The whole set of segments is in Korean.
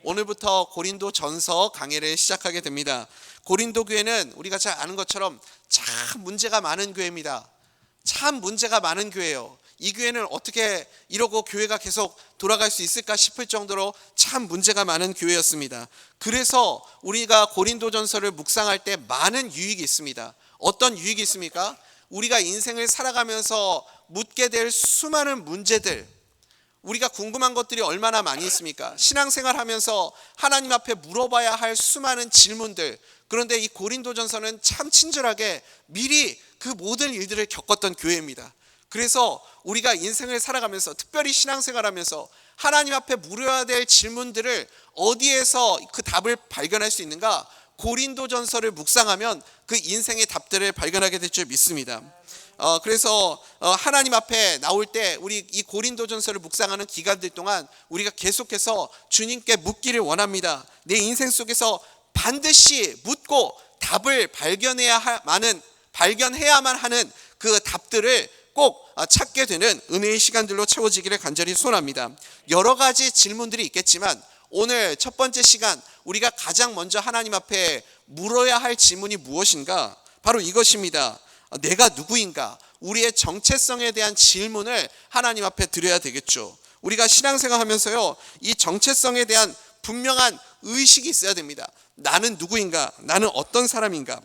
오늘부터 고린도 전서 강해를 시작하게 됩니다. 고린도 교회는 우리가 잘 아는 것처럼 참 문제가 많은 교회입니다. 참 문제가 많은 교회예요. 이 교회는 어떻게 이러고 교회가 계속 돌아갈 수 있을까 싶을 정도로 참 문제가 많은 교회였습니다. 그래서 우리가 고린도전서를 묵상할 때 많은 유익이 있습니다. 어떤 유익이 있습니까? 우리가 인생을 살아가면서 묻게 될 수많은 문제들, 우리가 궁금한 것들이 얼마나 많이 있습니까? 신앙생활 하면서 하나님 앞에 물어봐야 할 수많은 질문들. 그런데 이 고린도전서는 참 친절하게 미리 그 모든 일들을 겪었던 교회입니다. 그래서 우리가 인생을 살아가면서, 특별히 신앙생활하면서 하나님 앞에 물어야 될 질문들을 어디에서 그 답을 발견할 수 있는가? 고린도전서를 묵상하면 그 인생의 답들을 발견하게 될 줄 믿습니다. 그래서 하나님 앞에 나올 때 우리 이 고린도전서를 묵상하는 기간들 동안 우리가 계속해서 주님께 묻기를 원합니다. 내 인생 속에서 반드시 묻고 답을 발견해야만 하는 그 답들을 꼭 찾게 되는 은혜의 시간들로 채워지기를 간절히 소원합니다. 여러 가지 질문들이 있겠지만 오늘 첫 번째 시간 우리가 가장 먼저 하나님 앞에 물어야 할 질문이 무엇인가? 바로 이것입니다. 내가 누구인가? 우리의 정체성에 대한 질문을 하나님 앞에 드려야 되겠죠. 우리가 신앙생활 하면서요, 이 정체성에 대한 분명한 의식이 있어야 됩니다. 나는 누구인가? 나는 어떤 사람인가?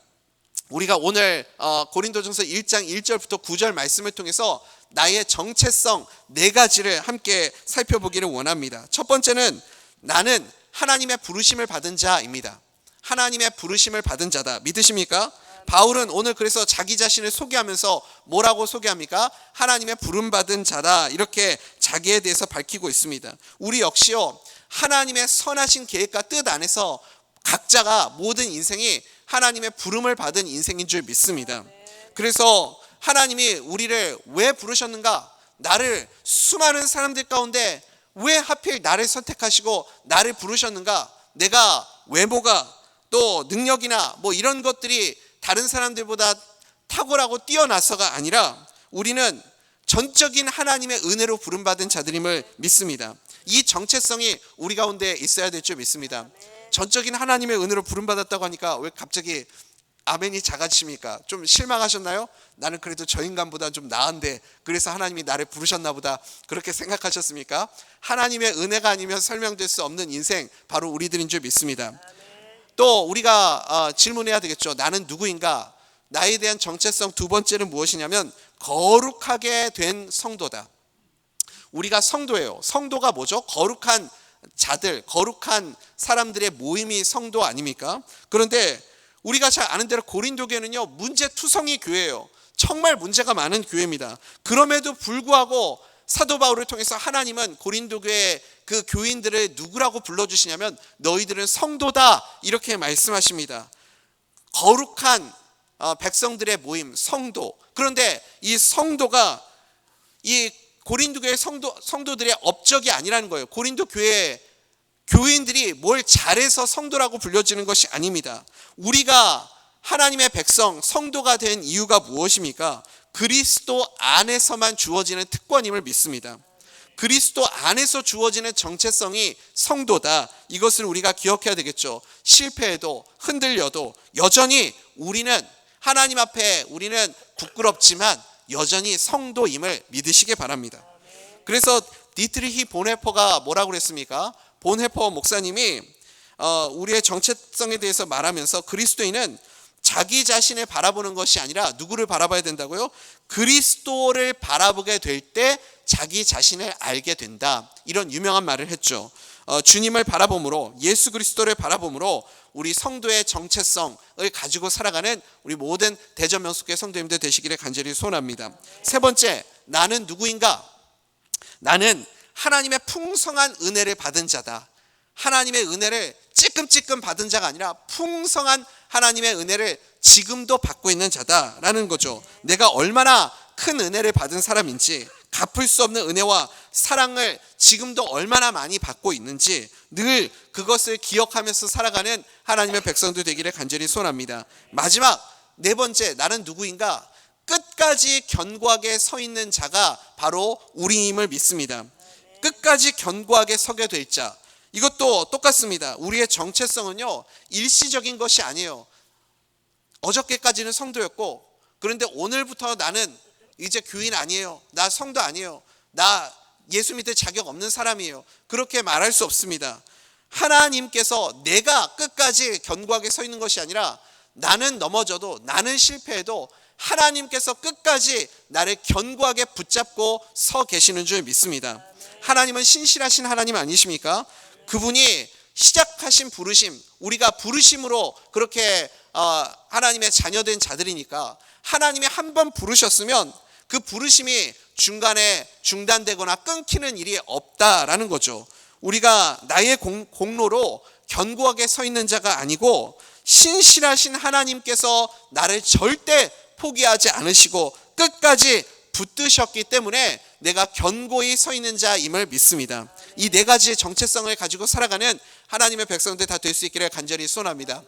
우리가 오늘 고린도전서 1장 1절부터 9절 말씀을 통해서 나의 정체성 4가지를 함께 살펴보기를 원합니다. 첫 번째는 나는 하나님의 부르심을 받은 자입니다. 하나님의 부르심을 받은 자다. 믿으십니까? 바울은 오늘 그래서 자기 자신을 소개하면서 뭐라고 소개합니까? 하나님의 부름받은 자다. 이렇게 자기에 대해서 밝히고 있습니다. 우리 역시요, 하나님의 선하신 계획과 뜻 안에서 각자가 모든 인생이 하나님의 부름을 받은 인생인 줄 믿습니다. 그래서 하나님이 우리를 왜 부르셨는가? 나를 수많은 사람들 가운데 왜 하필 나를 선택하시고 나를 부르셨는가? 내가 외모가 또 능력이나 뭐 이런 것들이 다른 사람들보다 탁월하고 뛰어나서가 아니라 우리는 전적인 하나님의 은혜로 부름받은 자들임을 믿습니다. 이 정체성이 우리 가운데 있어야 될 줄 믿습니다. 전적인 하나님의 은혜로 부름받았다고 하니까 왜 갑자기 아멘이 작아지십니까? 좀 실망하셨나요? 나는 그래도 저 인간보다 좀 나은데 그래서 하나님이 나를 부르셨나 보다 그렇게 생각하셨습니까? 하나님의 은혜가 아니면 설명될 수 없는 인생, 바로 우리들인 줄 믿습니다. 또 우리가 질문해야 되겠죠. 나는 누구인가? 나에 대한 정체성 두 번째는 무엇이냐면 거룩하게 된 성도다. 우리가 성도예요. 성도가 뭐죠? 거룩한 자들, 거룩한 사람들의 모임이 성도 아닙니까? 그런데 우리가 잘 아는 대로 고린도 교회는요, 문제투성이 교회예요. 정말 문제가 많은 교회입니다. 그럼에도 불구하고 사도 바울을 통해서 하나님은 고린도 교회 그 교인들을 누구라고 불러주시냐면 너희들은 성도다, 이렇게 말씀하십니다. 거룩한 백성들의 모임, 성도. 그런데 이 성도가 이 고린도 교회 성도들의 업적이 아니라는 거예요. 고린도 교회 교인들이 뭘 잘해서 성도라고 불려지는 것이 아닙니다. 우리가 하나님의 백성, 성도가 된 이유가 무엇입니까? 그리스도 안에서만 주어지는 특권임을 믿습니다. 그리스도 안에서 주어지는 정체성이 성도다. 이것을 우리가 기억해야 되겠죠. 실패해도 흔들려도 여전히 우리는 하나님 앞에 우리는 부끄럽지만 여전히 성도임을 믿으시기 바랍니다. 그래서 디트리히 본헤퍼가 뭐라고 그랬습니까? 본헤퍼 목사님이 우리의 정체성에 대해서 말하면서 그리스도인은 자기 자신을 바라보는 것이 아니라 누구를 바라봐야 된다고요? 그리스도를 바라보게 될 때 자기 자신을 알게 된다. 이런 유명한 말을 했죠. 주님을 바라봄으로, 예수 그리스도를 바라봄으로 우리 성도의 정체성을 가지고 살아가는 우리 모든 대전명숙교회 성도님들 되시기를 간절히 소원합니다. 세 번째, 나는 누구인가? 나는 하나님의 풍성한 은혜를 받은 자다. 하나님의 은혜를 찔끔찔끔 받은 자가 아니라 풍성한 하나님의 은혜를 지금도 받고 있는 자다라는 거죠. 내가 얼마나 큰 은혜를 받은 사람인지, 갚을 수 없는 은혜와 사랑을 지금도 얼마나 많이 받고 있는지 늘 그것을 기억하면서 살아가는 하나님의 백성들 되기를 간절히 소원합니다. 마지막 네 번째, 나는 누구인가? 끝까지 견고하게 서 있는 자가 바로 우리임을 믿습니다. 끝까지 견고하게 서게 될 자. 이것도 똑같습니다. 우리의 정체성은요, 일시적인 것이 아니에요. 어저께까지는 성도였고, 그런데 오늘부터 나는 이제 교인 아니에요. 나 성도 아니에요. 나 예수 믿을 자격 없는 사람이에요. 그렇게 말할 수 없습니다. 하나님께서 내가 끝까지 견고하게 서 있는 것이 아니라 나는 넘어져도, 나는 실패해도 하나님께서 끝까지 나를 견고하게 붙잡고 서 계시는 줄 믿습니다. 하나님은 신실하신 하나님 아니십니까? 그분이 시작하신 부르심, 우리가 부르심으로 그렇게 하나님의 자녀된 자들이니까, 하나님이 한 번 부르셨으면 그 부르심이 중간에 중단되거나 끊기는 일이 없다라는 거죠. 우리가 나의 공로로 견고하게 서 있는 자가 아니고, 신실하신 하나님께서 나를 절대 포기하지 않으시고 끝까지 붙드셨기 때문에 내가 견고히 서 있는 자임을 믿습니다. 이 네 가지의 정체성을 가지고 살아가는 하나님의 백성들 다 될 수 있기를 간절히 소원합니다.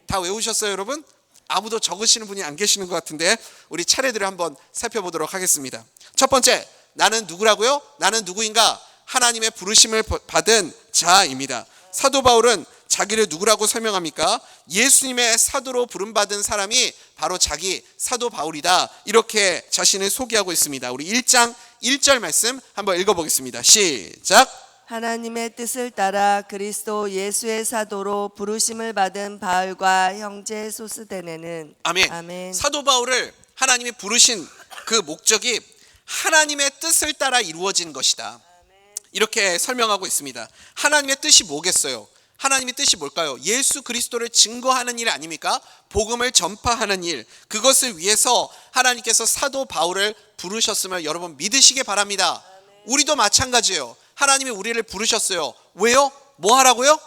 다 외우셨어요, 여러분? 아무도 적으시는 분이 안 계시는 것 같은데 우리 차례대로 한번 살펴보도록 하겠습니다. 첫 번째, 나는 누구라고요? 나는 누구인가? 하나님의 부르심을 받은 자입니다. 사도 바울은 자기를 누구라고 설명합니까? 예수님의 사도로 부름받은 사람이 바로 자기 사도 바울이다, 이렇게 자신을 소개하고 있습니다. 우리 1장 1절 말씀 한번 읽어보겠습니다. 시작. 하나님의 뜻을 따라 그리스도 예수의 사도로 부르심을 받은 바울과 형제 소스데네는. 아멘. 아멘. 사도 바울을 하나님이 부르신 그 목적이 하나님의 뜻을 따라 이루어진 것이다, 이렇게 설명하고 있습니다. 하나님의 뜻이 뭐겠어요? 하나님의 뜻이 뭘까요? 예수 그리스도를 증거하는 일 아닙니까? 복음을 전파하는 일, 그것을 위해서 하나님께서 사도 바울을 부르셨음을 여러분 믿으시기 바랍니다. 우리도 마찬가지예요. 하나님이 우리를 부르셨어요. 왜요? 뭐 하라고요?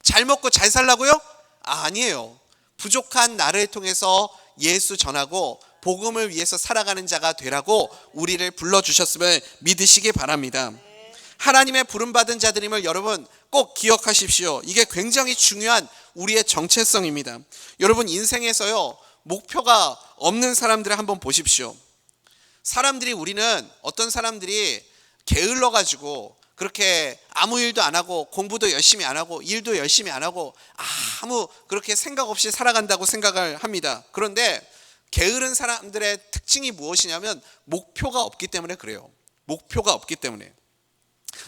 잘 먹고 잘 살라고요? 아니에요. 부족한 나를 통해서 예수 전하고 복음을 위해서 살아가는 자가 되라고 우리를 불러주셨음을 믿으시기 바랍니다. 하나님의 부름받은 자들임을 여러분 꼭 기억하십시오. 이게 굉장히 중요한 우리의 정체성입니다. 여러분, 인생에서요, 목표가 없는 사람들을 한번 보십시오. 사람들이, 우리는 어떤 사람들이 게을러가지고 그렇게 아무 일도 안 하고 공부도 열심히 안 하고 일도 열심히 안 하고 아무 그렇게 생각 없이 살아간다고 생각을 합니다. 그런데 게으른 사람들의 특징이 무엇이냐면 목표가 없기 때문에 그래요. 목표가 없기 때문에.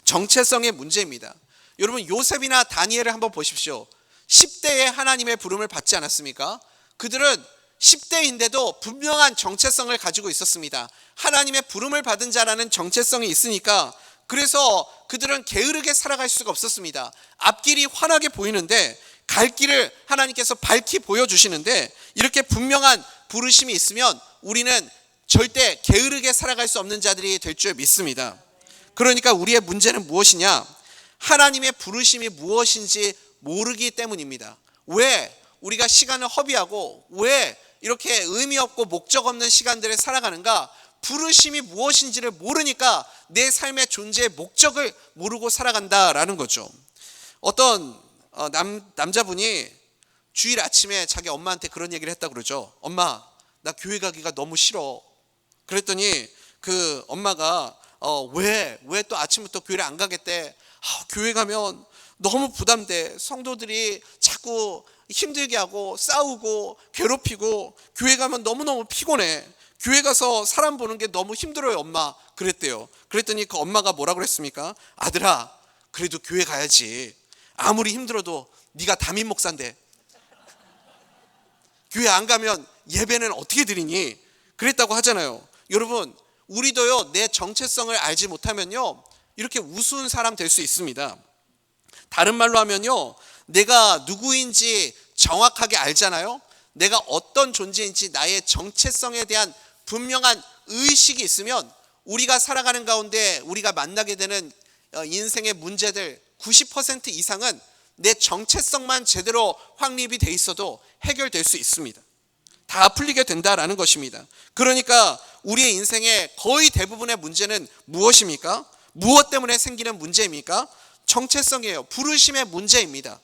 정체성의 문제입니다. 여러분, 요셉이나 다니엘을 한번 보십시오. 10대에 하나님의 부름을 받지 않았습니까? 그들은 10대인데도 분명한 정체성을 가지고 있었습니다. 하나님의 부름을 받은 자라는 정체성이 있으니까, 그래서 그들은 게으르게 살아갈 수가 없었습니다. 앞길이 환하게 보이는데, 갈 길을 하나님께서 밝히 보여주시는데, 이렇게 분명한 부르심이 있으면 우리는 절대 게으르게 살아갈 수 없는 자들이 될 줄 믿습니다. 그러니까 우리의 문제는 무엇이냐? 하나님의 부르심이 무엇인지 모르기 때문입니다. 왜 우리가 시간을 허비하고 왜 이렇게 의미 없고 목적 없는 시간들을 살아가는가? 부르심이 무엇인지를 모르니까 내 삶의 존재의 목적을 모르고 살아간다라는 거죠. 어떤 남자분이 주일 아침에 자기 엄마한테 그런 얘기를 했다고 그러죠. 엄마, 나 교회 가기가 너무 싫어. 그랬더니 그 엄마가 왜 또 아침부터 교회를 안 가겠대? 교회 가면 너무 부담돼. 성도들이 자꾸 힘들게 하고 싸우고 괴롭히고 교회 가면 너무너무 피곤해. 교회 가서 사람 보는 게 너무 힘들어요, 엄마. 그랬대요. 그랬더니 그 엄마가 뭐라고 그랬습니까? 아들아, 그래도 교회 가야지. 아무리 힘들어도 네가 담임 목사인데 교회 안 가면 예배는 어떻게 드리니? 그랬다고 하잖아요. 여러분, 우리도요, 내 정체성을 알지 못하면요, 이렇게 우스운 사람 될 수 있습니다. 다른 말로 하면요, 내가 누구인지 정확하게 알잖아요. 내가 어떤 존재인지 나의 정체성에 대한 분명한 의식이 있으면 우리가 살아가는 가운데 우리가 만나게 되는 인생의 문제들 90% 이상은 내 정체성만 제대로 확립이 돼 있어도 해결될 수 있습니다. 다 풀리게 된다라는 것입니다. 그러니까 우리의 인생의 거의 대부분의 문제는 무엇입니까? 무엇 때문에 생기는 문제입니까? 정체성이에요. 부르심의 문제입니다.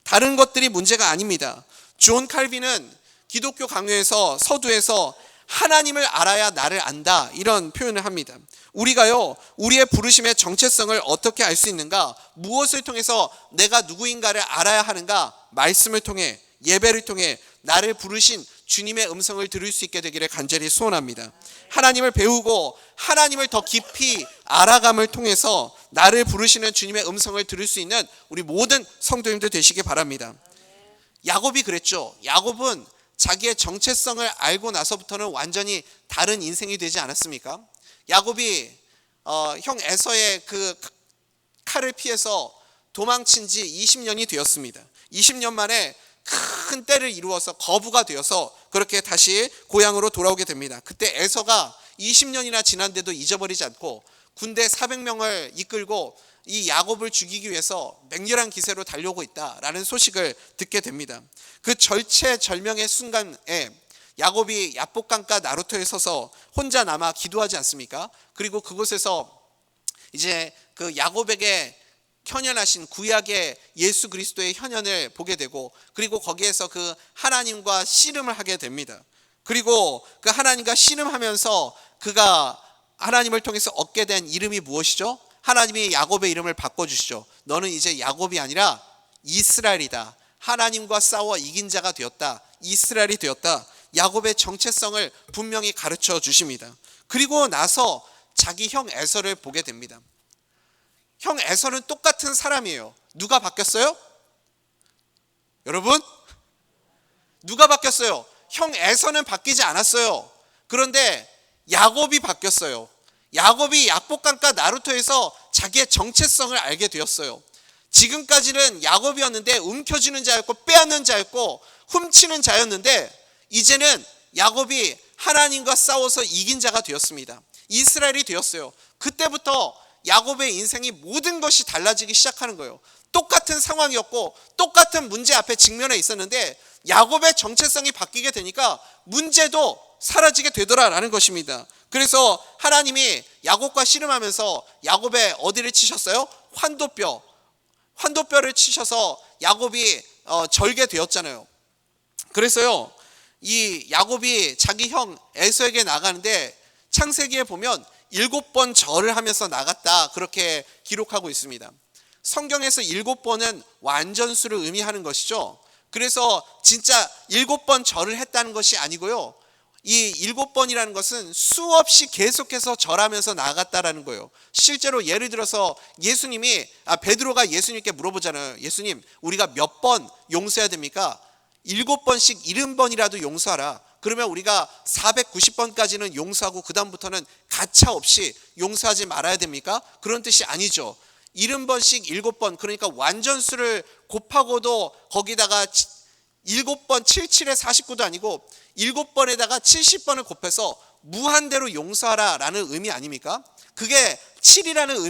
다른 것들이 문제가 아닙니다. 존 칼빈은 기독교 강요에서 서두에서 하나님을 알아야 나를 안다, 이런 표현을 합니다. 우리가요, 우리의 부르심의 정체성을 어떻게 알 수 있는가? 무엇을 통해서 내가 누구인가를 알아야 하는가? 말씀을 통해, 예배를 통해 나를 부르신 주님의 음성을 들을 수 있게 되기를 간절히 소원합니다. 하나님을 배우고 하나님을 더 깊이 알아감을 통해서 나를 부르시는 주님의 음성을 들을 수 있는 우리 모든 성도님들 되시기 바랍니다. 야곱이 그랬죠. 야곱은 자기의 정체성을 알고 나서부터는 완전히 다른 인생이 되지 않았습니까? 야곱이 형 에서의 그 칼을 피해서 도망친 지 20년이 되었습니다. 20년 만에 큰 때를 이루어서 거부가 되어서 그렇게 다시 고향으로 돌아오게 됩니다. 그때 에서가 20년이나 지난데도 잊어버리지 않고 군대 400명을 이끌고 이 야곱을 죽이기 위해서 맹렬한 기세로 달려오고 있다라는 소식을 듣게 됩니다. 그 절체절명의 순간에 야곱이 야복강가 나루터에 서서 혼자 남아 기도하지 않습니까? 그리고 그곳에서 이제 그 야곱에게 현현하신 구약의 예수 그리스도의 현현을 보게 되고, 그리고 거기에서 그 하나님과 씨름을 하게 됩니다. 그리고 그 하나님과 씨름하면서 그가 하나님을 통해서 얻게 된 이름이 무엇이죠? 하나님이 야곱의 이름을 바꿔주시죠. 너는 이제 야곱이 아니라 이스라엘이다. 하나님과 싸워 이긴 자가 되었다. 이스라엘이 되었다. 야곱의 정체성을 분명히 가르쳐 주십니다. 그리고 나서 자기 형 에서를 보게 됩니다. 형 에서는 똑같은 사람이에요. 누가 바뀌었어요? 여러분? 누가 바뀌었어요? 형 에서는 바뀌지 않았어요. 그런데 야곱이 바뀌었어요. 야곱이 야복강가 나루터에서 자기의 정체성을 알게 되었어요. 지금까지는 야곱이었는데 움켜쥐는 자였고 빼앗는 자였고 훔치는 자였는데, 이제는 야곱이 하나님과 싸워서 이긴 자가 되었습니다. 이스라엘이 되었어요. 그때부터 야곱의 인생이 모든 것이 달라지기 시작하는 거예요. 똑같은 상황이었고 똑같은 문제 앞에 직면해 있었는데 야곱의 정체성이 바뀌게 되니까 문제도 사라지게 되더라라는 것입니다. 그래서 하나님이 야곱과 씨름하면서 야곱의 어디를 치셨어요? 환도뼈를 치셔서 야곱이 절게 되었잖아요. 그래서요, 이 야곱이 자기 형 에서에게 나가는데 창세기에 보면 7번 절을 하면서 나갔다, 그렇게 기록하고 있습니다. 성경에서 7번은 완전수를 의미하는 것이죠. 그래서 진짜 7번 절을 했다는 것이 아니고요, 이 7번이라는 것은 수없이 계속해서 절하면서 나갔다라는 거예요. 실제로 예를 들어서 베드로가 예수님께 물어보잖아요. 예수님, 우리가 몇 번 용서해야 됩니까? 7번씩 70번이라도 용서하라. 그러면 우리가 490번까지는 용서하고 그 다음부터는 가차없이 용서하지 말아야 됩니까? 그런 뜻이 아니죠. 70번씩 7번, 그러니까 완전수를 곱하고도 거기다가 7번 77에 49도 아니고 7번에다가 70번을 곱해서 무한대로 용서하라라는 의미 아닙니까? 그게 7이라는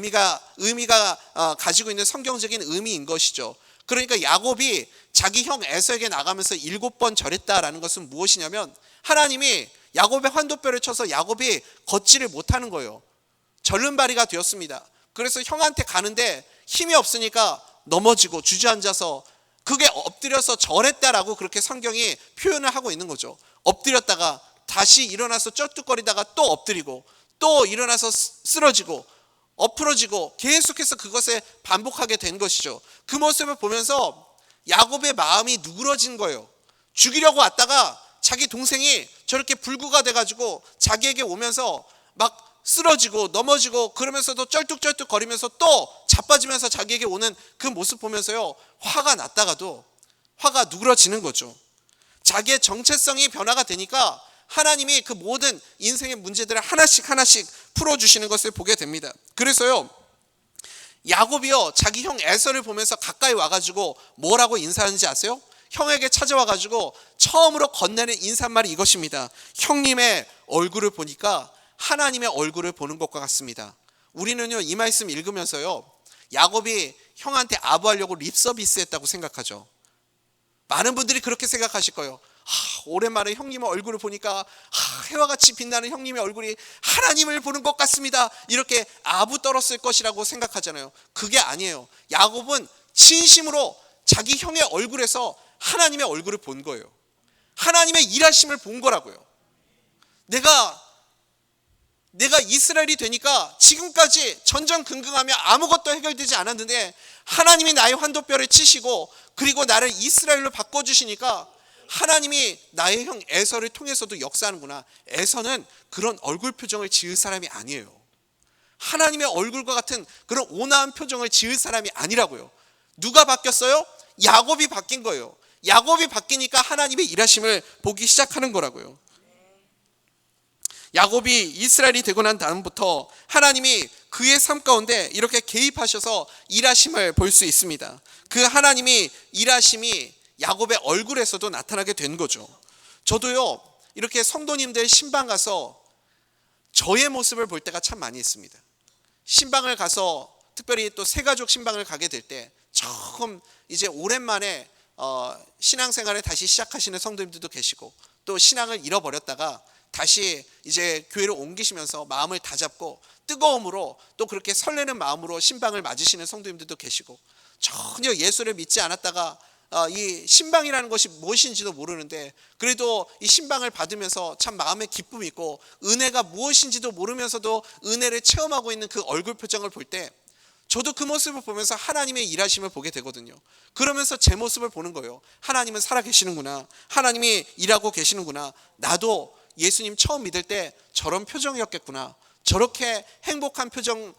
의미가 가지고 있는 성경적인 의미인 것이죠. 그러니까 야곱이 자기 형 에서에게 나가면서 7번 절했다라는 것은 무엇이냐면, 하나님이 야곱의 환도뼈를 쳐서 야곱이 걷지를 못하는 거예요. 절름발이가 되었습니다. 그래서 형한테 가는데 힘이 없으니까 넘어지고 주저앉아서, 그게 엎드려서 절했다라고 그렇게 성경이 표현을 하고 있는 거죠. 엎드렸다가 다시 일어나서 쩔뚝거리다가 또 엎드리고 또 일어나서 쓰러지고 엎으러지고 계속해서 그것을 반복하게 된 것이죠. 그 모습을 보면서 야곱의 마음이 누그러진 거예요. 죽이려고 왔다가 자기 동생이 저렇게 불구가 돼가지고 자기에게 오면서 막 쓰러지고 넘어지고 그러면서도 쩔뚝쩔뚝 거리면서 또 자빠지면서 자기에게 오는 그 모습 보면서요, 화가 났다가도 화가 누그러지는 거죠. 자기의 정체성이 변화가 되니까 하나님이 그 모든 인생의 문제들을 하나씩 풀어주시는 것을 보게 됩니다. 그래서요, 야곱이요, 자기 형 에서를 보면서 가까이 와가지고 뭐라고 인사하는지 아세요? 형에게 찾아와가지고 처음으로 건네는 인사말이 이것입니다. 형님의 얼굴을 보니까 하나님의 얼굴을 보는 것과 같습니다. 우리는요, 이 말씀 읽으면서요, 야곱이 형한테 아부하려고 립서비스 했다고 생각하죠. 많은 분들이 그렇게 생각하실 거예요. 오랜만에 형님의 얼굴을 보니까 해와 같이 빛나는 형님의 얼굴이 하나님을 보는 것 같습니다. 이렇게 아부 떨었을 것이라고 생각하잖아요. 그게 아니에요. 야곱은 진심으로 자기 형의 얼굴에서 하나님의 얼굴을 본 거예요. 하나님의 일하심을 본 거라고요. 내가 이스라엘이 되니까 지금까지 전전긍긍하며 아무것도 해결되지 않았는데 하나님이 나의 환도뼈를 치시고 그리고 나를 이스라엘로 바꿔주시니까 하나님이 나의 형 에서를 통해서도 역사하는구나. 에서는 그런 얼굴 표정을 지을 사람이 아니에요. 하나님의 얼굴과 같은 그런 온화한 표정을 지을 사람이 아니라고요. 누가 바뀌었어요? 야곱이 바뀐 거예요. 야곱이 바뀌니까 하나님의 일하심을 보기 시작하는 거라고요. 야곱이 이스라엘이 되고 난 다음부터 하나님이 그의 삶 가운데 이렇게 개입하셔서 일하심을 볼 수 있습니다. 그 하나님이 일하심이 야곱의 얼굴에서도 나타나게 된 거죠. 저도요, 이렇게 성도님들 신방 가서 저의 모습을 볼 때가 참 많이 있습니다. 신방을 가서 특별히 또 새가족 신방을 가게 될 때 처음 이제 오랜만에 신앙생활을 다시 시작하시는 성도님들도 계시고 또 신앙을 잃어버렸다가 다시 이제 교회를 옮기시면서 마음을 다잡고 뜨거움으로 또 그렇게 설레는 마음으로 신방을 맞으시는 성도님들도 계시고 전혀 예수를 믿지 않았다가 이 신방이라는 것이 무엇인지도 모르는데 그래도 이 신방을 받으면서 참 마음에 기쁨이 있고 은혜가 무엇인지도 모르면서도 은혜를 체험하고 있는 그 얼굴 표정을 볼 때 저도 그 모습을 보면서 하나님의 일하심을 보게 되거든요. 그러면서 제 모습을 보는 거예요. 하나님은 살아계시는구나. 하나님이 일하고 계시는구나. 나도 예수님 처음 믿을 때 저런 표정이었겠구나. 저렇게 행복한 표정,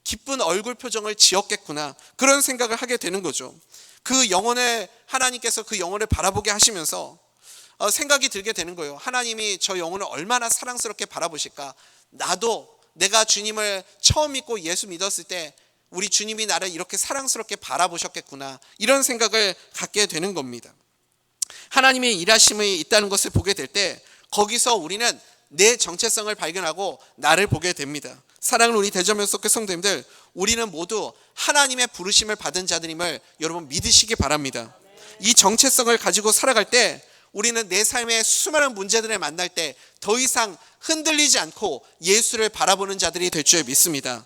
기쁜 얼굴 표정을 지었겠구나. 그런 생각을 하게 되는 거죠. 그 영혼을 하나님께서 그 영혼을 바라보게 하시면서 생각이 들게 되는 거예요. 하나님이 저 영혼을 얼마나 사랑스럽게 바라보실까. 나도 내가 주님을 처음 믿고 예수 믿었을 때 우리 주님이 나를 이렇게 사랑스럽게 바라보셨겠구나. 이런 생각을 갖게 되는 겁니다. 하나님의 일하심이 있다는 것을 보게 될 때 거기서 우리는 내 정체성을 발견하고 나를 보게 됩니다. 사랑하는 우리 대전면 속의 성도님들, 우리는 모두 하나님의 부르심을 받은 자들임을 여러분 믿으시기 바랍니다. 이 정체성을 가지고 살아갈 때 우리는 내 삶의 수많은 문제들을 만날 때 더 이상 흔들리지 않고 예수를 바라보는 자들이 될 줄 믿습니다.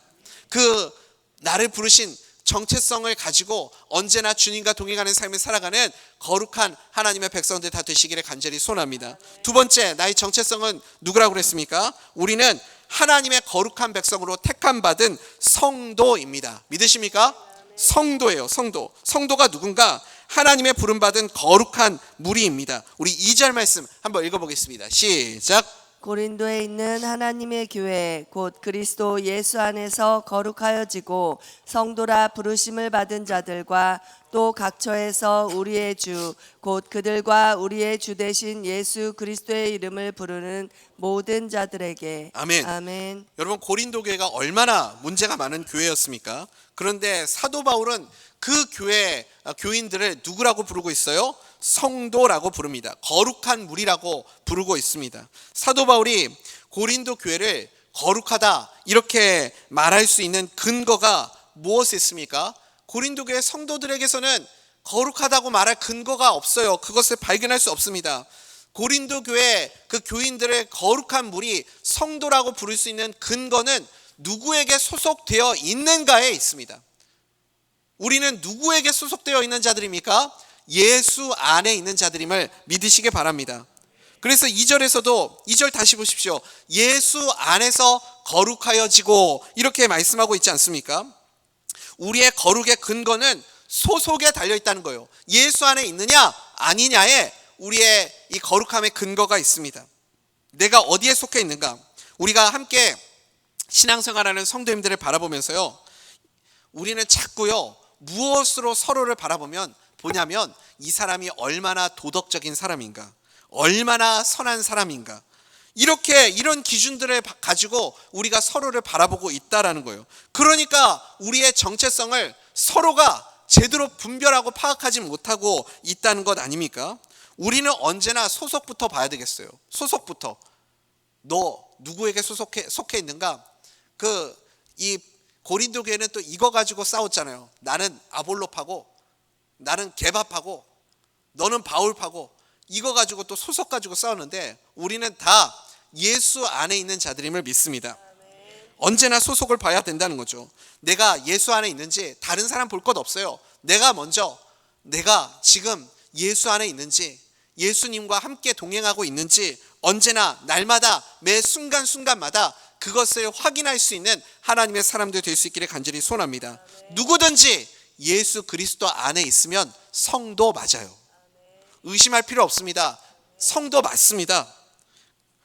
그 나를 부르신 정체성을 가지고 언제나 주님과 동행하는 삶을 살아가는 거룩한 하나님의 백성들 다 되시기를 간절히 소원합니다. 두 번째, 나의 정체성은 누구라고 그랬습니까? 우리는 하나님의 거룩한 백성으로 택함 받은 성도입니다. 믿으십니까? 성도예요. 성도가 누군가? 하나님의 부름받은 거룩한 무리입니다. 우리 2절 말씀 한번 읽어보겠습니다. 시작. 고린도에 있는 하나님의 교회 곧 그리스도 예수 안에서 거룩하여지고 성도라 부르심을 받은 자들과 또 각처에서 우리의 주 곧 그들과 우리의 주 되신 예수 그리스도의 이름을 부르는 모든 자들에게 아멘. 아멘. 여러분, 고린도 교회가 얼마나 문제가 많은 교회였습니까? 그런데 사도 바울은 그 교회 교인들을 누구라고 부르고 있어요? 성도라고 부릅니다. 거룩한 무리라고 부르고 있습니다. 사도 바울이 고린도 교회를 거룩하다 이렇게 말할 수 있는 근거가 무엇이 있습니까? 고린도 교회 성도들에게서는 거룩하다고 말할 근거가 없어요. 그것을 발견할 수 없습니다. 고린도 교회 그 교인들을 거룩한 무리 성도라고 부를 수 있는 근거는 누구에게 소속되어 있는가에 있습니다. 우리는 누구에게 소속되어 있는 자들입니까? 예수 안에 있는 자들임을 믿으시기 바랍니다. 그래서 2절에서도 2절 다시 보십시오. 예수 안에서 거룩하여지고 이렇게 말씀하고 있지 않습니까? 우리의 거룩의 근거는 소속에 달려있다는 거예요. 예수 안에 있느냐 아니냐에 우리의 이 거룩함의 근거가 있습니다. 내가 어디에 속해 있는가? 우리가 함께 신앙생활하는 성도님들을 바라보면서요, 우리는 자꾸요 무엇으로 서로를 보냐면 이 사람이 얼마나 도덕적인 사람인가, 얼마나 선한 사람인가, 이런 기준들을 가지고 우리가 서로를 바라보고 있다라는 거예요. 그러니까 우리의 정체성을 서로가 제대로 분별하고 파악하지 못하고 있다는 것 아닙니까? 우리는 언제나 소속부터 봐야 되겠어요. 소속부터. 너 누구에게 속해 있는가? 이 고린도 교회는 또 이거 가지고 싸웠잖아요. 나는 아볼로파고, 나는 게바파고, 너는 바울파고, 이거 가지고 또 소속 가지고 싸우는데 우리는 다 예수 안에 있는 자들임을 믿습니다. 언제나 소속을 봐야 된다는 거죠. 내가 예수 안에 있는지 다른 사람 볼 것 없어요. 내가 지금 예수 안에 있는지, 예수님과 함께 동행하고 있는지 언제나 날마다 매 순간순간마다 그것을 확인할 수 있는 하나님의 사람들 될 수 있기를 간절히 소원합니다. 누구든지 예수 그리스도 안에 있으면 성도 맞아요. 의심할 필요 없습니다. 성도 맞습니다.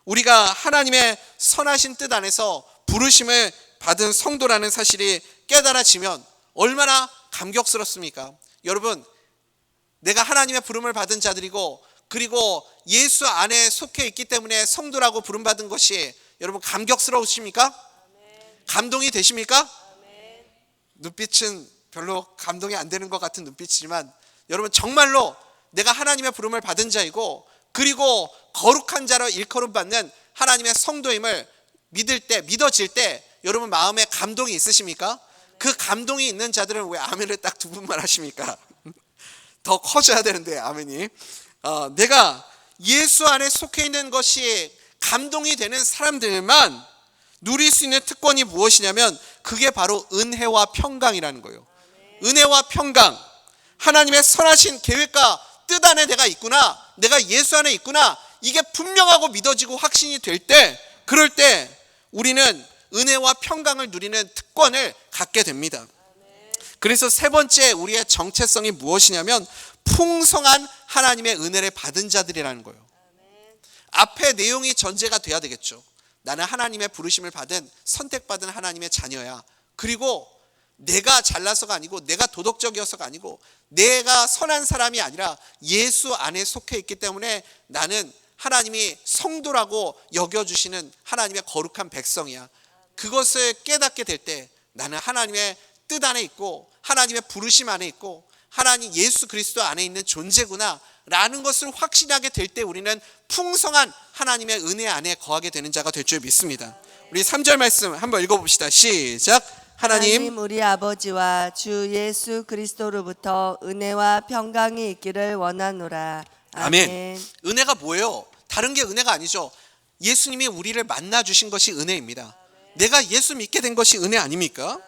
우리가 하나님의 선하신 뜻 안에서 부르심을 받은 성도라는 사실이 깨달아지면 얼마나 감격스럽습니까? 여러분, 내가 하나님의 부름을 받은 자들이고 그리고 예수 안에 속해 있기 때문에 성도라고 부름받은 것이 여러분 감격스러우십니까? 감동이 되십니까? 눈빛은 별로 감동이 안 되는 것 같은 눈빛이지만 여러분 정말로 내가 하나님의 부름을 받은 자이고 그리고 거룩한 자로 일컬음 받는 하나님의 성도임을 믿어질 때 여러분 마음에 감동이 있으십니까? 그 감동이 있는 자들은 왜 아멘을 딱 두 분만 하십니까? 더 커져야 되는데 아멘이. 내가 예수 안에 속해 있는 것이 감동이 되는 사람들만 누릴 수 있는 특권이 무엇이냐면 그게 바로 은혜와 평강이라는 거예요. 은혜와 평강, 하나님의 선하신 계획과 뜻 안에 내가 있구나, 내가 예수 안에 있구나, 이게 분명하고 믿어지고 확신이 될 때, 그럴 때 우리는 은혜와 평강을 누리는 특권을 갖게 됩니다. 그래서 세 번째 우리의 정체성이 무엇이냐면 풍성한 하나님의 은혜를 받은 자들이라는 거예요. 앞에 내용이 전제가 돼야 되겠죠. 나는 하나님의 부르심을 받은 선택받은 하나님의 자녀야. 그리고 내가 잘나서가 아니고 내가 도덕적이어서가 아니고 내가 선한 사람이 아니라 예수 안에 속해 있기 때문에 나는 하나님이 성도라고 여겨주시는 하나님의 거룩한 백성이야. 그것을 깨닫게 될 때 나는 하나님의 뜻 안에 있고 하나님의 부르심 안에 있고 하나님 예수 그리스도 안에 있는 존재구나 라는 것을 확신하게 될 때 우리는 풍성한 하나님의 은혜 안에 거하게 되는 자가 될 줄 믿습니다. 우리 3절 말씀 한번 읽어봅시다. 시작. 하나님 우리 아버지와 주 예수 그리스도로부터 은혜와 평강이 있기를 원하노라. 아멘. 은혜가 뭐예요? 다른 게 은혜가 아니죠. 예수님이 우리를 만나 주신 것이 은혜입니다. 내가 예수 믿게 된 것이 은혜 아닙니까?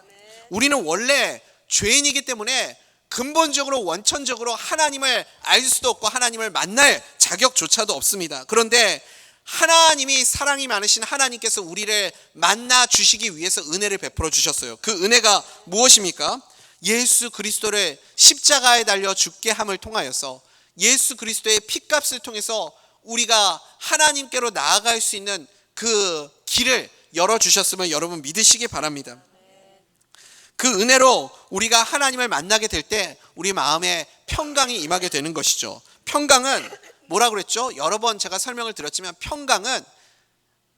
우리는 원래 죄인이기 때문에 근본적으로 원천적으로 하나님을 알 수도 없고 하나님을 만날 자격조차도 없습니다. 그런데 하나님이 사랑이 많으신 하나님께서 우리를 만나 주시기 위해서 은혜를 베풀어 주셨어요. 그 은혜가 무엇입니까? 예수 그리스도를 십자가에 달려 죽게 함을 통하여서 예수 그리스도의 피값을 통해서 우리가 하나님께로 나아갈 수 있는 그 길을 열어주셨음을 여러분 믿으시기 바랍니다. 그 은혜로 우리가 하나님을 만나게 될 때 우리 마음에 평강이 임하게 되는 것이죠. 평강은 뭐라고 그랬죠? 여러 번 제가 설명을 드렸지만 평강은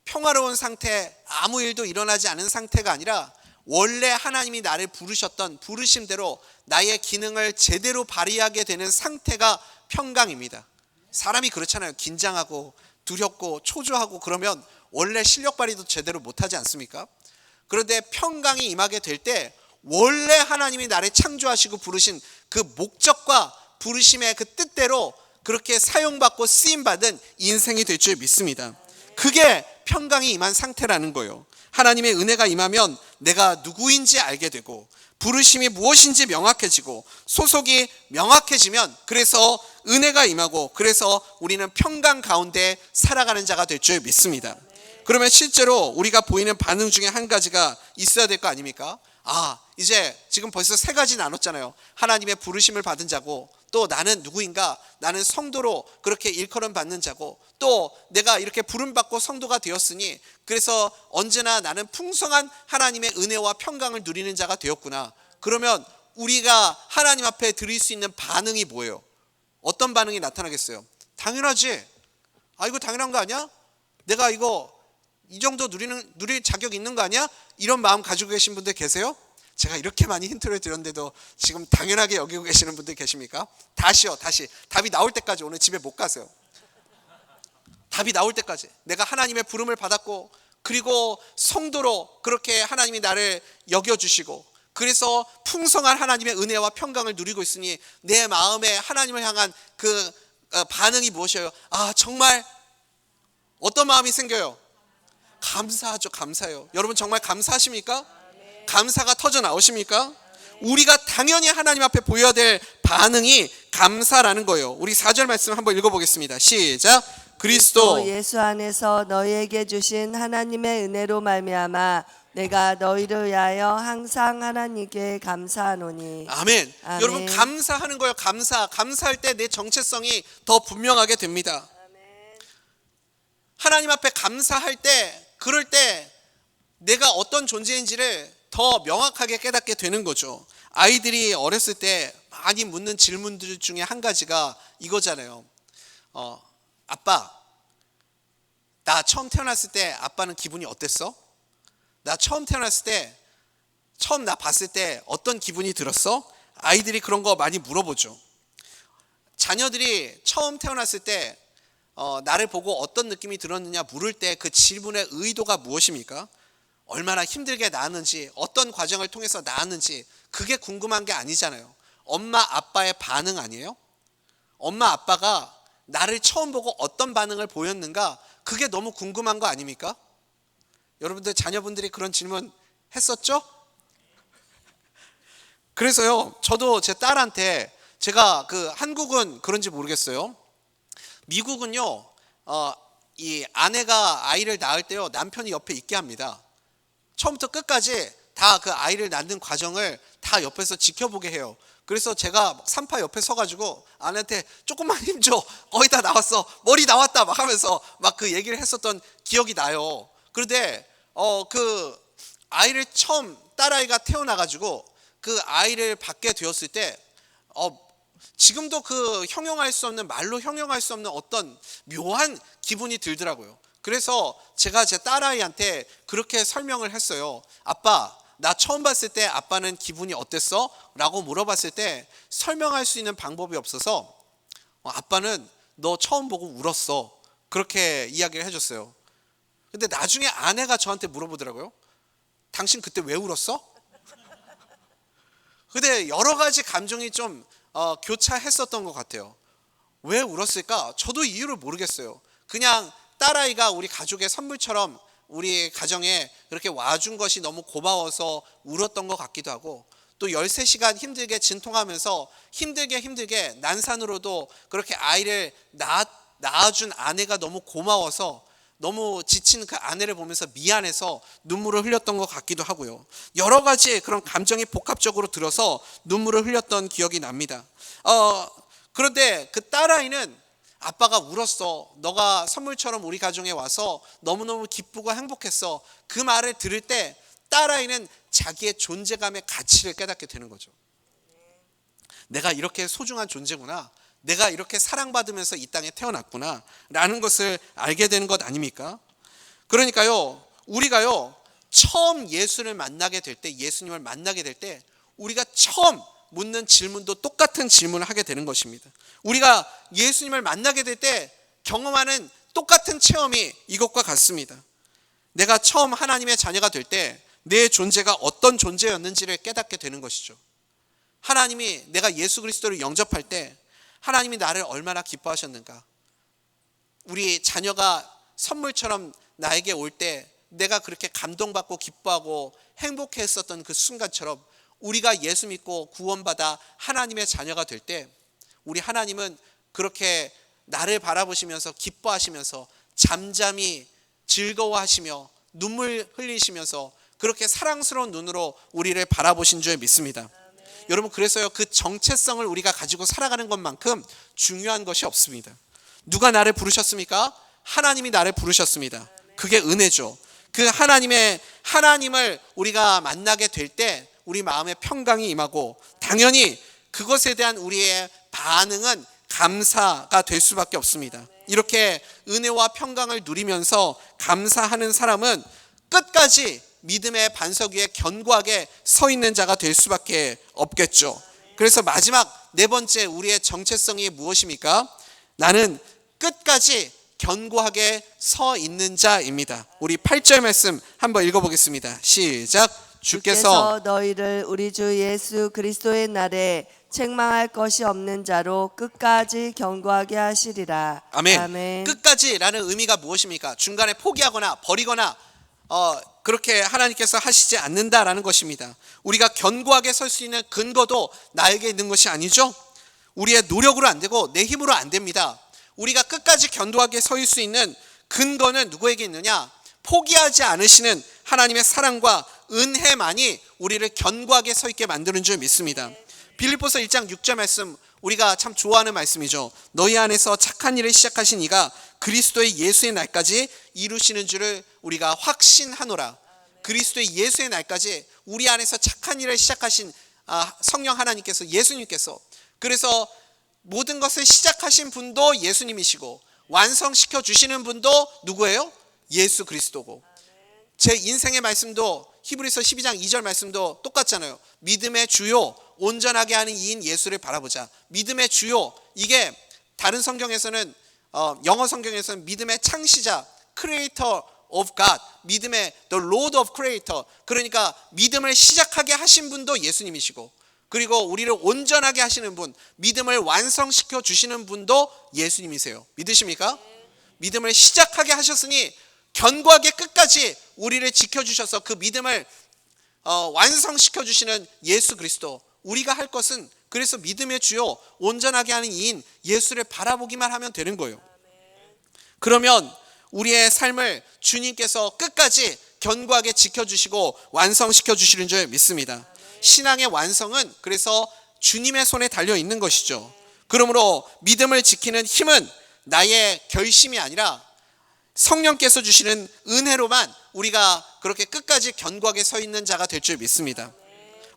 평화로운 상태, 아무 일도 일어나지 않은 상태가 아니라 원래 하나님이 나를 부르셨던 부르심대로 나의 기능을 제대로 발휘하게 되는 상태가 평강입니다. 사람이 그렇잖아요. 긴장하고 두렵고 초조하고 그러면 원래 실력 발휘도 제대로 못하지 않습니까? 그런데 평강이 임하게 될 때 원래 하나님이 나를 창조하시고 부르신 그 목적과 부르심의 그 뜻대로 그렇게 사용받고 쓰임받은 인생이 될 줄 믿습니다. 그게 평강이 임한 상태라는 거예요. 하나님의 은혜가 임하면 내가 누구인지 알게 되고 부르심이 무엇인지 명확해지고 소속이 명확해지면 그래서 은혜가 임하고 그래서 우리는 평강 가운데 살아가는 자가 될 줄 믿습니다. 그러면 실제로 우리가 보이는 반응 중에 한 가지가 있어야 될 거 아닙니까? 이제 지금 벌써 세 가지 나눴잖아요. 하나님의 부르심을 받은 자고 또 나는 누구인가? 나는 성도로 그렇게 일컬음 받는 자고 또 내가 이렇게 부름받고 성도가 되었으니 그래서 언제나 나는 풍성한 하나님의 은혜와 평강을 누리는 자가 되었구나. 그러면 우리가 하나님 앞에 드릴 수 있는 반응이 뭐예요? 어떤 반응이 나타나겠어요? 당연하지. 이거 당연한 거 아니야? 내가 이거 이 정도 누릴 자격 있는 거 아니야? 이런 마음 가지고 계신 분들 계세요? 제가 이렇게 많이 힌트를 드렸는데도 지금 당연하게 여기고 계시는 분들 계십니까? 다시 답이 나올 때까지 오늘 집에 못 가세요. 답이 나올 때까지 내가 하나님의 부름을 받았고 그리고 성도로 그렇게 하나님이 나를 여겨주시고 그래서 풍성한 하나님의 은혜와 평강을 누리고 있으니 내 마음에 하나님을 향한 그 반응이 무엇이에요? 정말 어떤 마음이 생겨요? 감사하죠. 감사해요. 여러분 정말 감사하십니까? 감사가 터져 나오십니까? 우리가 당연히 하나님 앞에 보여야 될 반응이 감사라는 거예요. 우리 4절 말씀 한번 읽어보겠습니다. 시작. 그리스도 예수 안에서 너희에게 주신 하나님의 은혜로 말미암아 내가 너희를 위하여 항상 하나님께 감사하노니. 아멘. 아멘. 여러분 감사하는 거예요. 감사할 때 내 정체성이 더 분명하게 됩니다. 하나님 앞에 감사할 때, 그럴 때 내가 어떤 존재인지를 더 명확하게 깨닫게 되는 거죠. 아이들이 어렸을 때 많이 묻는 질문들 중에 한 가지가 이거잖아요. 아빠, 나 처음 태어났을 때 아빠는 기분이 어땠어? 나 처음 태어났을 때, 처음 나 봤을 때 어떤 기분이 들었어? 아이들이 그런 거 많이 물어보죠. 자녀들이 처음 태어났을 때 나를 보고 어떤 느낌이 들었느냐 물을 때 그 질문의 의도가 무엇입니까? 얼마나 힘들게 낳았는지, 어떤 과정을 통해서 낳았는지, 그게 궁금한 게 아니잖아요. 엄마 아빠의 반응 아니에요? 엄마 아빠가 나를 처음 보고 어떤 반응을 보였는가, 그게 너무 궁금한 거 아닙니까? 여러분들 자녀분들이 그런 질문 했었죠? 그래서요, 저도 제 딸한테, 제가 한국은 그런지 모르겠어요. 미국은요, 이 아내가 아이를 낳을 때요, 남편이 옆에 있게 합니다. 처음부터 끝까지 다 그 아이를 낳는 과정을 다 옆에서 지켜보게 해요. 그래서 제가 산파 옆에 서가지고 아내한테 조금만 힘줘, 거의 다 나왔어, 머리 나왔다 막 하면서 막 그 얘기를 했었던 기억이 나요. 그런데 그 아이를 처음 딸아이가 태어나가지고 그 아이를 받게 되었을 때 지금도 그 형용할 수 없는, 말로 형용할 수 없는 어떤 묘한 기분이 들더라고요. 그래서 제가 제 딸아이한테 그렇게 설명을 했어요. 아빠, 나 처음 봤을 때 아빠는 기분이 어땠어? 라고 물어봤을 때 설명할 수 있는 방법이 없어서 아빠는 너 처음 보고 울었어, 그렇게 이야기를 해줬어요. 근데 나중에 아내가 저한테 물어보더라고요. 당신 그때 왜 울었어? 근데 여러 가지 감정이 좀 교차했었던 것 같아요. 왜 울었을까? 저도 이유를 모르겠어요. 그냥 딸아이가 우리 가족의 선물처럼 우리 가정에 그렇게 와준 것이 너무 고마워서 울었던 것 같기도 하고, 또 13시간 힘들게 진통하면서 힘들게 난산으로도 그렇게 아이를 낳아준 아내가 너무 고마워서, 너무 지친 그 아내를 보면서 미안해서 눈물을 흘렸던 것 같기도 하고요. 여러 가지 그런 감정이 복합적으로 들어서 눈물을 흘렸던 기억이 납니다. 그런데 그 딸아이는 아빠가 울었어, 너가 선물처럼 우리 가정에 와서 너무너무 기쁘고 행복했어, 그 말을 들을 때 딸아이는 자기의 존재감의 가치를 깨닫게 되는 거죠. 내가 이렇게 소중한 존재구나, 내가 이렇게 사랑받으면서 이 땅에 태어났구나 라는 것을 알게 되는 것 아닙니까? 그러니까요, 우리가요 처음 예수를 만나게 될 때, 예수님을 만나게 될 때 우리가 처음 묻는 질문도 똑같은 질문을 하게 되는 것입니다. 우리가 예수님을 만나게 될 때 경험하는 똑같은 체험이 이것과 같습니다. 내가 처음 하나님의 자녀가 될 때 내 존재가 어떤 존재였는지를 깨닫게 되는 것이죠. 하나님이, 내가 예수 그리스도를 영접할 때 하나님이 나를 얼마나 기뻐하셨는가, 우리 자녀가 선물처럼 나에게 올 때 내가 그렇게 감동받고 기뻐하고 행복했었던 그 순간처럼, 우리가 예수 믿고 구원받아 하나님의 자녀가 될 때 우리 하나님은 그렇게 나를 바라보시면서 기뻐하시면서 잠잠히 즐거워하시며 눈물 흘리시면서 그렇게 사랑스러운 눈으로 우리를 바라보신 줄 믿습니다. 여러분, 그래서요, 그 정체성을 우리가 가지고 살아가는 것만큼 중요한 것이 없습니다. 누가 나를 부르셨습니까? 하나님이 나를 부르셨습니다. 그게 은혜죠. 그 하나님을 우리가 만나게 될 때 우리 마음에 평강이 임하고, 당연히 그것에 대한 우리의 반응은 감사가 될 수밖에 없습니다. 이렇게 은혜와 평강을 누리면서 감사하는 사람은 끝까지 믿음의 반석 위에 견고하게 서 있는 자가 될 수밖에 없겠죠. 그래서 마지막 네 번째, 우리의 정체성이 무엇입니까? 나는 끝까지 견고하게 서 있는 자입니다. 우리 8절 말씀 한번 읽어보겠습니다. 시작. 주께서 너희를 우리 주 예수 그리스도의 날에 책망할 것이 없는 자로 끝까지 견고하게 하시리라. 아멘. 아멘. 끝까지라는 의미가 무엇입니까? 중간에 포기하거나 버리거나 그렇게 하나님께서 하시지 않는다라는 것입니다. 우리가 견고하게 설 수 있는 근거도 나에게 있는 것이 아니죠. 우리의 노력으로 안 되고 내 힘으로 안 됩니다. 우리가 끝까지 견고하게 서 수 있는 근거는 누구에게 있느냐? 포기하지 않으시는 하나님의 사랑과 은혜만이 우리를 견고하게 서 있게 만드는 줄 믿습니다. 빌립보서 1장 6절 말씀, 우리가 참 좋아하는 말씀이죠. 너희 안에서 착한 일을 시작하신 이가 그리스도의 예수의 날까지 이루시는 줄을 우리가 확신하노라. 그리스도의 예수의 날까지 우리 안에서 착한 일을 시작하신 성령 하나님께서, 예수님께서, 그래서 모든 것을 시작하신 분도 예수님이시고 완성시켜 주시는 분도 누구예요? 예수 그리스도고. 제 인생의 말씀도 히브리서 12장 2절 말씀도 똑같잖아요. 믿음의 주요 온전하게 하는 이인 예수를 바라보자. 믿음의 주요, 이게 다른 성경에서는 영어 성경에서는 믿음의 창시자, Creator of God, 믿음의 The Lord of Creator, 그러니까 믿음을 시작하게 하신 분도 예수님이시고, 그리고 우리를 온전하게 하시는 분, 믿음을 완성시켜 주시는 분도 예수님이세요. 믿으십니까? 믿음을 시작하게 하셨으니 견고하게 끝까지 우리를 지켜주셔서 그 믿음을 완성시켜 주시는 예수 그리스도, 우리가 할 것은 그래서 믿음의 주요 온전하게 하는 이인 예수를 바라보기만 하면 되는 거예요. 그러면 우리의 삶을 주님께서 끝까지 견고하게 지켜주시고 완성시켜 주시는 줄 믿습니다. 신앙의 완성은 그래서 주님의 손에 달려 있는 것이죠. 그러므로 믿음을 지키는 힘은 나의 결심이 아니라 성령께서 주시는 은혜로만 우리가 그렇게 끝까지 견고하게 서 있는 자가 될 줄 믿습니다.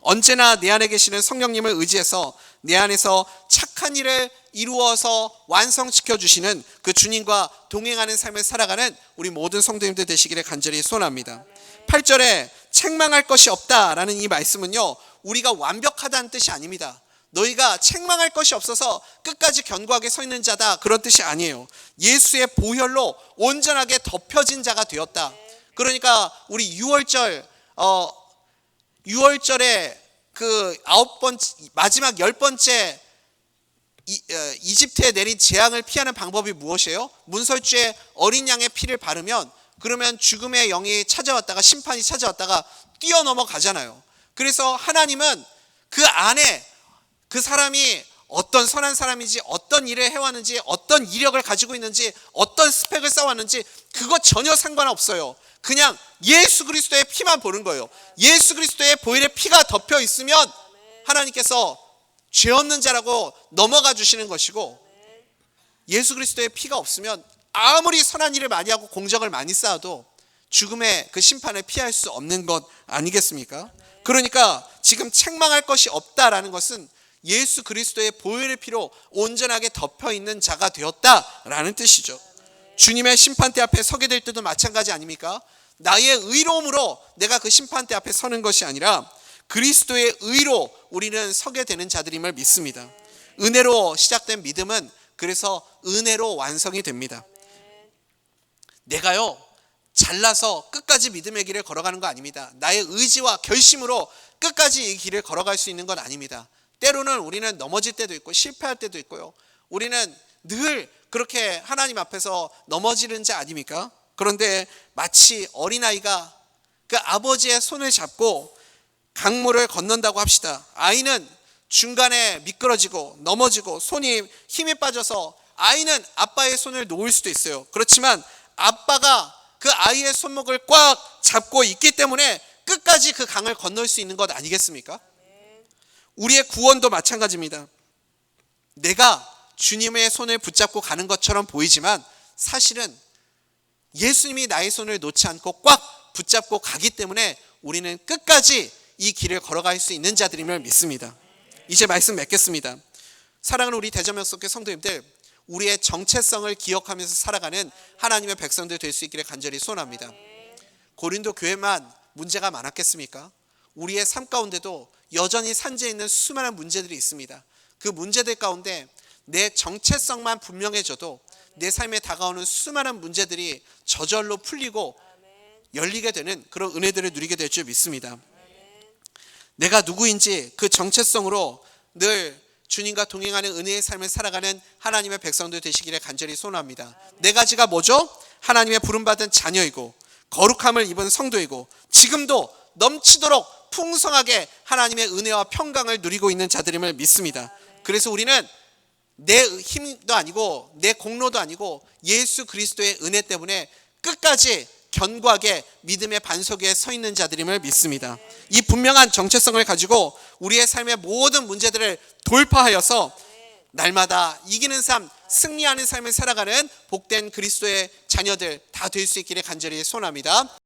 언제나 내 안에 계시는 성령님을 의지해서 내 안에서 착한 일을 이루어서 완성시켜 주시는 그 주님과 동행하는 삶을 살아가는 우리 모든 성도님들 되시기를 간절히 소원합니다. 8절에 책망할 것이 없다라는 이 말씀은요, 우리가 완벽하다는 뜻이 아닙니다. 너희가 책망할 것이 없어서 끝까지 견고하게 서 있는 자다, 그런 뜻이 아니에요. 예수의 보혈로 온전하게 덮여진 자가 되었다. 그러니까 우리 6월절에 그 마지막 10번째 이집트에 내린 재앙을 피하는 방법이 무엇이에요? 문설주에 어린 양의 피를 바르면 그러면 죽음의 영이 찾아왔다가 심판이 찾아왔다가 뛰어넘어가잖아요. 그래서 하나님은 그 안에 그 사람이 어떤 선한 사람인지, 어떤 일을 해왔는지, 어떤 이력을 가지고 있는지, 어떤 스펙을 쌓았는지 그거 전혀 상관없어요. 그냥 예수 그리스도의 피만 보는 거예요. 예수 그리스도의 보혈의 피가 덮여 있으면 하나님께서 죄 없는 자라고 넘어가 주시는 것이고, 예수 그리스도의 피가 없으면 아무리 선한 일을 많이 하고 공적을 많이 쌓아도 죽음의 그 심판을 피할 수 없는 것 아니겠습니까? 그러니까 지금 책망할 것이 없다라는 것은 예수 그리스도의 보혈의 피로 온전하게 덮여 있는 자가 되었다라는 뜻이죠. 주님의 심판대 앞에 서게 될 때도 마찬가지 아닙니까? 나의 의로움으로 내가 그 심판대 앞에 서는 것이 아니라 그리스도의 의로 우리는 서게 되는 자들임을 믿습니다. 은혜로 시작된 믿음은 그래서 은혜로 완성이 됩니다. 내가요 잘나서 끝까지 믿음의 길을 걸어가는 거 아닙니다. 나의 의지와 결심으로 끝까지 이 길을 걸어갈 수 있는 건 아닙니다. 때로는 우리는 넘어질 때도 있고 실패할 때도 있고요. 우리는 늘 그렇게 하나님 앞에서 넘어지는 자 아닙니까? 그런데 마치 어린아이가 그 아버지의 손을 잡고 강물을 건넌다고 합시다. 아이는 중간에 미끄러지고 넘어지고 손이 힘이 빠져서 아이는 아빠의 손을 놓을 수도 있어요. 그렇지만 아빠가 그 아이의 손목을 꽉 잡고 있기 때문에 끝까지 그 강을 건널 수 있는 것 아니겠습니까? 우리의 구원도 마찬가지입니다. 내가 주님의 손을 붙잡고 가는 것처럼 보이지만 사실은 예수님이 나의 손을 놓지 않고 꽉 붙잡고 가기 때문에 우리는 끝까지 이 길을 걸어갈 수 있는 자들임을 믿습니다. 이제 말씀 맺겠습니다. 사랑하는 우리 대전명석교 성도님들, 우리의 정체성을 기억하면서 살아가는 하나님의 백성들 될 수 있기를 간절히 소원합니다. 고린도 교회만 문제가 많았겠습니까? 우리의 삶 가운데도 여전히 산재해 있는 수많은 문제들이 있습니다. 그 문제들 가운데 내 정체성만 분명해져도 내 삶에 다가오는 수많은 문제들이 저절로 풀리고 열리게 되는 그런 은혜들을 누리게 될 줄 믿습니다. 내가 누구인지 그 정체성으로 늘 주님과 동행하는 은혜의 삶을 살아가는 하나님의 백성들 되시기를 간절히 소원합니다. 네 가지가 뭐죠? 하나님의 부름받은 자녀이고 거룩함을 입은 성도이고 지금도 넘치도록 풍성하게 하나님의 은혜와 평강을 누리고 있는 자들임을 믿습니다. 그래서 우리는 내 힘도 아니고 내 공로도 아니고 예수 그리스도의 은혜 때문에 끝까지 견고하게 믿음의 반석 위에 서 있는 자들임을 믿습니다. 이 분명한 정체성을 가지고 우리의 삶의 모든 문제들을 돌파하여서 날마다 이기는 삶, 승리하는 삶을 살아가는 복된 그리스도의 자녀들 다 될 수 있기를 간절히 소원합니다.